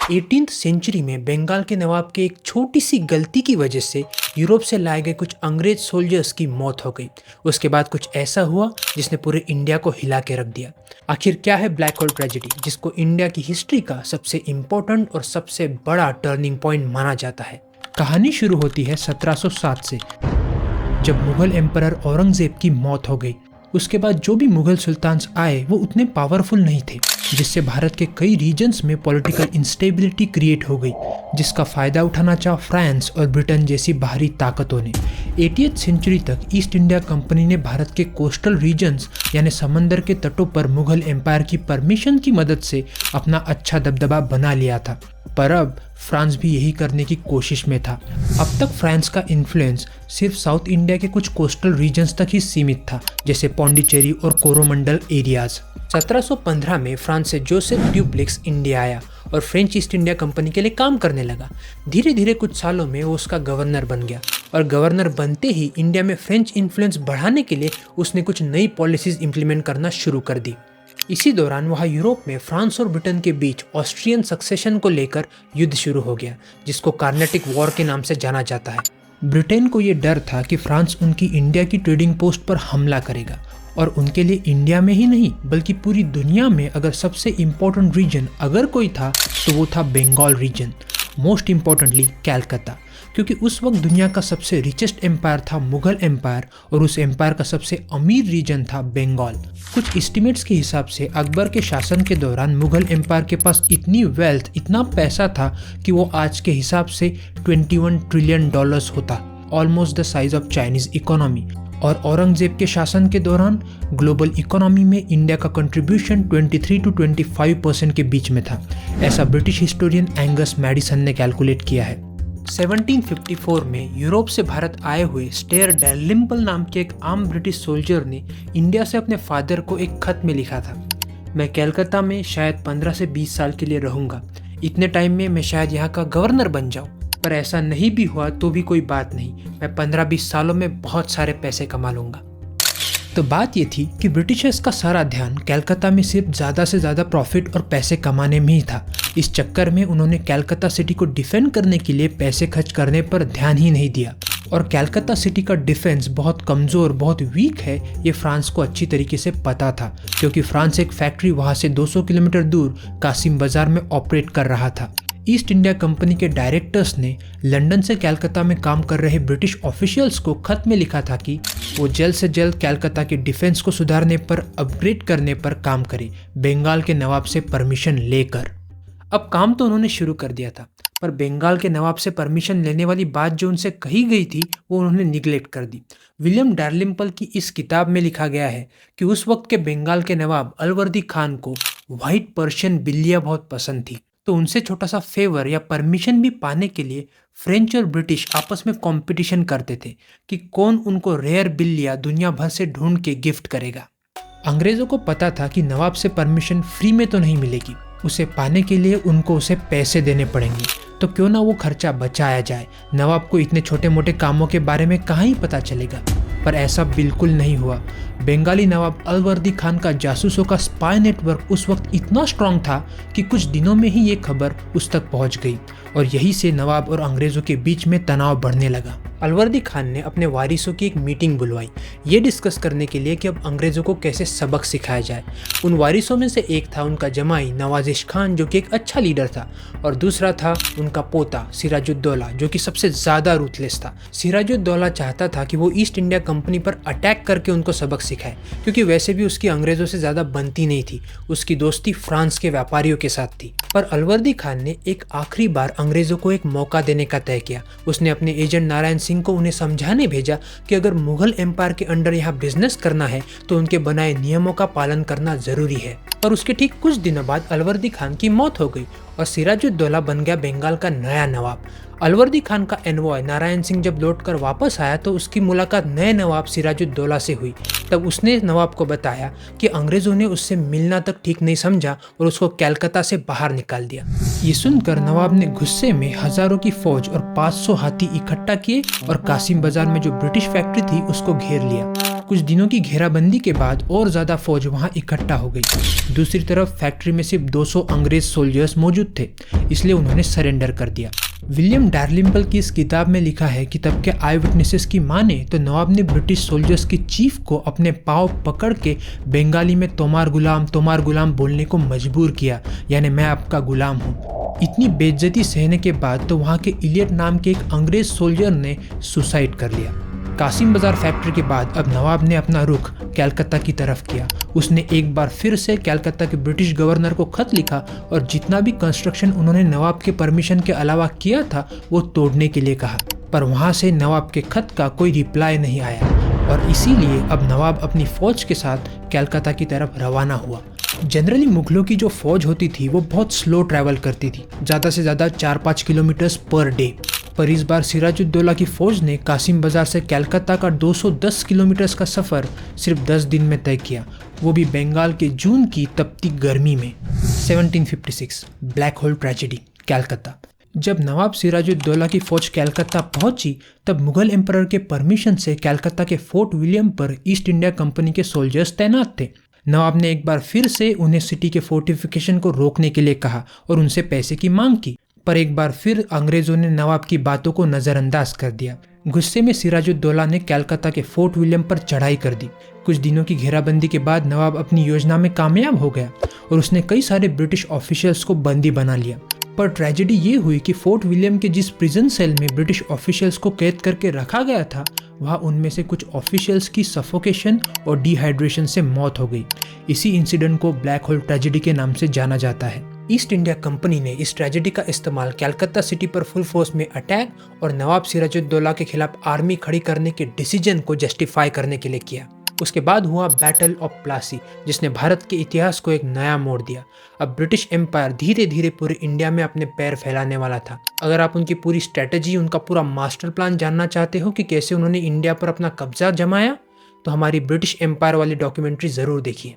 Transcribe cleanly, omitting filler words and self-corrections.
18th century में बंगाल के नवाब के एक छोटी सी गलती की वजह से यूरोप से लाए गए कुछ अंग्रेज सोल्जर्स की मौत हो गई। उसके बाद कुछ ऐसा हुआ जिसने पूरे इंडिया को हिला के रख दिया। आखिर क्या है ब्लैक होल ट्रेजेडी, जिसको इंडिया की हिस्ट्री का सबसे इम्पोर्टेंट और सबसे बड़ा टर्निंग पॉइंट माना जाता है? कहानी शुरू होती है 1707 से, जब मुगल एम्परर औरंगजेब की मौत हो गई। उसके बाद जो भी मुगल सुल्तान्स आए वो उतने पावरफुल नहीं थे, जिससे भारत के कई रीजन्स में पॉलिटिकल इंस्टेबिलिटी क्रिएट हो गई, जिसका फ़ायदा उठाना चाहा फ्रांस और ब्रिटेन जैसी बाहरी ताकतों ने। 80th सेंचुरी तक ईस्ट इंडिया कंपनी ने भारत के कोस्टल रीजन्स यानी समंदर के तटों पर मुगल एम्पायर की परमिशन की मदद से अपना अच्छा दबदबा बना लिया था, पर अब फ्रांस भी यही करने की कोशिश में था। अब तक फ्रांस का इन्फ्लुएंस सिर्फ साउथ इंडिया के कुछ कोस्टल रीजन्स तक ही सीमित था, जैसे पौंडीचेरी और कोरोमंडल एरियाज। 1715 में फ्रांस से जोसेफ ड्यूप्लेक्स इंडिया आया और फ्रेंच ईस्ट इंडिया कंपनी के लिए काम करने लगा। धीरे धीरे कुछ सालों में वो उसका गवर्नर बन गया, और गवर्नर बनते ही इंडिया में फ्रेंच इन्फ्लुएंस बढ़ाने के लिए उसने कुछ नई पॉलिसीज इंप्लीमेंट करना शुरू कर दी। इसी दौरान वहाँ यूरोप में फ्रांस और ब्रिटेन के बीच ऑस्ट्रियन सक्सेशन को लेकर युद्ध शुरू हो गया, जिसको कार्नेटिक वॉर के नाम से जाना जाता है। ब्रिटेन को ये डर था कि फ्रांस उनकी इंडिया की ट्रेडिंग पोस्ट पर हमला करेगा, और उनके लिए इंडिया में ही नहीं बल्कि पूरी दुनिया में अगर सबसे इम्पोर्टेंट रीजन अगर कोई था तो वो था Bengal region, most importantly Calcutta, क्योंकि उस वक्त दुनिया का सबसे रिचेस्ट एम्पायर था मुगल एम्पायर और उस एम्पायर का सबसे अमीर रीजन था बंगाल। कुछ एस्टिमेट्स के हिसाब से अकबर के शासन के दौरान मुगल एम्पायर के पास इतनी वेल्थ, इतना पैसा था कि वो आज के हिसाब से 21 ट्रिलियन डॉलर्स होता, almost the size of Chinese economy. और औरंगजेब के शासन के दौरान ग्लोबल इकोनॉमी में इंडिया का कंट्रीब्यूशन 23 to 25% के बीच में था, ऐसा ब्रिटिश हिस्टोरियन एंगस मैडिसन ने कैलकुलेट किया है। 1754 में यूरोप से भारत आए हुए स्टेयर डैलिम्पल नाम के एक आम ब्रिटिश सोल्जर ने इंडिया से अपने फादर को एक खत में लिखा था, मैं कलकत्ता में शायद 15 से 20 साल के लिए रहूँगा, इतने टाइम में मैं शायद यहाँ का गवर्नर बन जाऊँ, पर ऐसा नहीं भी हुआ तो भी कोई बात नहीं, मैं 15-20 सालों में बहुत सारे पैसे कमा लूँगा। तो बात ये थी कि ब्रिटिशर्स का सारा ध्यान कलकत्ता में सिर्फ ज़्यादा से ज़्यादा प्रॉफिट और पैसे कमाने में ही था। इस चक्कर में उन्होंने कलकत्ता सिटी को डिफेंड करने के लिए पैसे खर्च करने पर ध्यान ही नहीं दिया, और कलकत्ता सिटी का डिफेंस बहुत कमज़ोर, बहुत वीक है, ये फ्रांस को अच्छी तरीके से पता था, क्योंकि फ्रांस एक फैक्ट्री वहाँ से 200 किलोमीटर दूर कासिम बाजार में ऑपरेट कर रहा था। ईस्ट इंडिया कंपनी के डायरेक्टर्स ने लंदन से कलकत्ता में काम कर रहे ब्रिटिश ऑफिशियल्स को खत में लिखा था कि वो जल्द से जल्द कलकत्ता के डिफेंस को सुधारने पर, अपग्रेड करने पर काम करे, बंगाल के नवाब से परमिशन लेकर। अब काम तो उन्होंने शुरू कर दिया था, पर बंगाल के नवाब से परमिशन लेने वाली बात जो उनसे कही गई थी वो उन्होंने निगलेक्ट कर दी। विलियम डार्लिम्पल की इस किताब में लिखा गया है कि उस वक्त के बंगाल के नवाब अलवर्दी खान को व्हाइट पर्शियन बिल्लियाँ बहुत पसंद थी, तो उनसे छोटा सा फेवर या परमिशन भी पाने के लिए फ्रेंच और ब्रिटिश आपस में कंपटीशन करते थे कि कौन उनको रेयर बिल्लियाँ दुनिया भर से ढूंढ के गिफ्ट करेगा। अंग्रेज़ों को पता था कि नवाब से परमिशन फ्री में तो नहीं मिलेगी, उसे पाने के लिए उनको उसे पैसे देने पड़ेंगे, तो क्यों ना वो खर्चा बचाया जाए। नवाब को इतने छोटे मोटे कामों के बारे में कहाँ ही पता चलेगा, पर ऐसा बिल्कुल नहीं हुआ। बंगाली नवाब अलवर्दी खान का जासूसों का स्पाई नेटवर्क उस वक्त इतना स्ट्रांग था कि कुछ दिनों में ही ये खबर उस तक पहुंच गई, और यही से नवाब और अंग्रेज़ों के बीच में तनाव बढ़ने लगा। अलवर्दी खान ने अपने वारिसों की एक मीटिंग बुलवाई, ये डिस्कस करने के लिए कि अब अंग्रेज़ों को कैसे सबक सिखाया जाए। उन वारिसों में से एक था उनका जमाई नवाजिश खान, जो कि एक अच्छा लीडर था, और दूसरा था उनका पोता सिराजुद्दौला, जो कि सबसे ज़्यादा रूथलेस था। सिराजुद्दौला चाहता था कि वो ईस्ट इंडिया कंपनी पर अटैक करके उनको सबक सिखाए, क्योंकि वैसे भी उसकी अंग्रेज़ों से ज़्यादा बनती नहीं थी, उसकी दोस्ती फ्रांस के व्यापारियों के साथ थी। पर अलवर्दी खान ने एक आखिरी बार अंग्रेज़ों को एक मौका देने का तय किया। उसने अपने एजेंट नारायण सिंह को उन्हें समझाने भेजा कि अगर मुगल एम्पायर के अंडर यहाँ बिजनेस करना है तो उनके बनाए नियमों का पालन करना जरूरी है। और उसके ठीक कुछ दिनों बाद अलवर्दी खान की मौत हो गई और सिराजुद्दौला बन गया बंगाल का नया नवाब। अलवर्दी खान का एनवॉय नारायण सिंह जब लौटकर वापस आया तो उसकी मुलाकात नए नवाब सिराजुद्दौला से हुई। तब उसने नवाब को बताया कि अंग्रेजों ने उससे मिलना तक ठीक नहीं समझा और उसको कलकत्ता से बाहर निकाल दिया। ये सुनकर नवाब ने गुस्से में हजारों की फौज और 500 हाथी इकट्ठा किए और कासिम बाजार में जो ब्रिटिश फैक्ट्री थी उसको घेर लिया। कुछ दिनों की घेराबंदी के बाद और ज़्यादा फौज वहां इकट्ठा हो गई। दूसरी तरफ फैक्ट्री में सिर्फ 200 अंग्रेज सोल्जर्स मौजूद थे, इसलिए उन्होंने सरेंडर कर दिया। विलियम डार्लिम्पल की इस किताब में लिखा है कि तब के आई विटनेसेस की माने तो नवाब ने ब्रिटिश सोल्जर्स की चीफ को अपने पाँव पकड़ के बंगाली में तोमार गुलाम बोलने को मजबूर किया, यानी मैं आपका गुलाम हूँ। इतनी बेइज्जती सहने के बाद तो वहाँ के इलियट नाम के एक अंग्रेज सोल्जर ने सुसाइड कर लिया। कासिम बाजार फैक्ट्री के बाद अब नवाब ने अपना रुख कलकत्ता की तरफ किया। उसने एक बार फिर से कलकत्ता के ब्रिटिश गवर्नर को खत लिखा और जितना भी कंस्ट्रक्शन उन्होंने नवाब के परमिशन के अलावा किया था वो तोड़ने के लिए कहा, पर वहाँ से नवाब के खत का कोई रिप्लाई नहीं आया और इसीलिए अब नवाब अपनी फौज के साथ कलकत्ता की तरफ रवाना हुआ। जनरली मुगलों की जो फौज होती थी वो बहुत स्लो ट्रैवल करती थी, ज़्यादा से ज़्यादा 4-5 किलोमीटर्स पर डे। पर इस बार सिराजुद्दौला की फौज ने कासिम बाजार से कलकत्ता का 210 किलोमीटर का सफ़र सिर्फ 10 दिन में तय किया, वो भी बंगाल के जून की तपती गर्मी में। 1756 ब्लैक होल ट्रेजेडी, कलकत्ता। जब नवाब सिराजुद्दौला की फौज कलकत्ता पहुंची तब मुगल एम्परर के परमिशन से कलकत्ता के फोर्ट विलियम पर ईस्ट इंडिया कंपनी के सोल्जर्स तैनात थे। नवाब ने एक बार फिर से उन्हें सिटी के फोर्टिफिकेशन को रोकने के लिए कहा और उनसे पैसे की मांग की, पर एक बार फिर अंग्रेजों ने नवाब की बातों को नज़रअंदाज कर दिया। गुस्से में सिराजुद्दौला ने कलकत्ता के फोर्ट विलियम पर चढ़ाई कर दी। कुछ दिनों की घेराबंदी के बाद नवाब अपनी योजना में कामयाब हो गया और उसने कई सारे ब्रिटिश ऑफिशियल्स को बंदी बना लिया। पर ट्रेजेडी ये हुई कि फोर्ट विलियम के जिस प्रिजन सेल में ब्रिटिश ऑफिशियल्स को कैद करके रखा गया था वहाँ उनमें से कुछ ऑफिशियल्स की सफोकेशन और डिहाइड्रेशन से मौत हो गई। इसी इंसिडेंट को ब्लैक होल ट्रेजेडी के नाम से जाना जाता है। ईस्ट इंडिया कंपनी ने इस ट्रेजेडी का इस्तेमाल कलकत्ता सिटी पर फुल फोर्स में अटैक और नवाब सिराजुद्दौला के खिलाफ आर्मी खड़ी करने के डिसीजन को जस्टिफाई करने के लिए किया। उसके बाद हुआ बैटल ऑफ प्लासी, जिसने भारत के इतिहास को एक नया मोड़ दिया। अब ब्रिटिश एम्पायर धीरे धीरे पूरे इंडिया में अपने पैर फैलाने वाला था। अगर आप उनकी पूरी स्ट्रेटजी, उनका पूरा मास्टर प्लान जानना चाहते हो कि कैसे उन्होंने इंडिया पर अपना कब्जा जमाया, तो हमारी ब्रिटिश एम्पायर वाली डॉक्यूमेंट्री ज़रूर देखिए।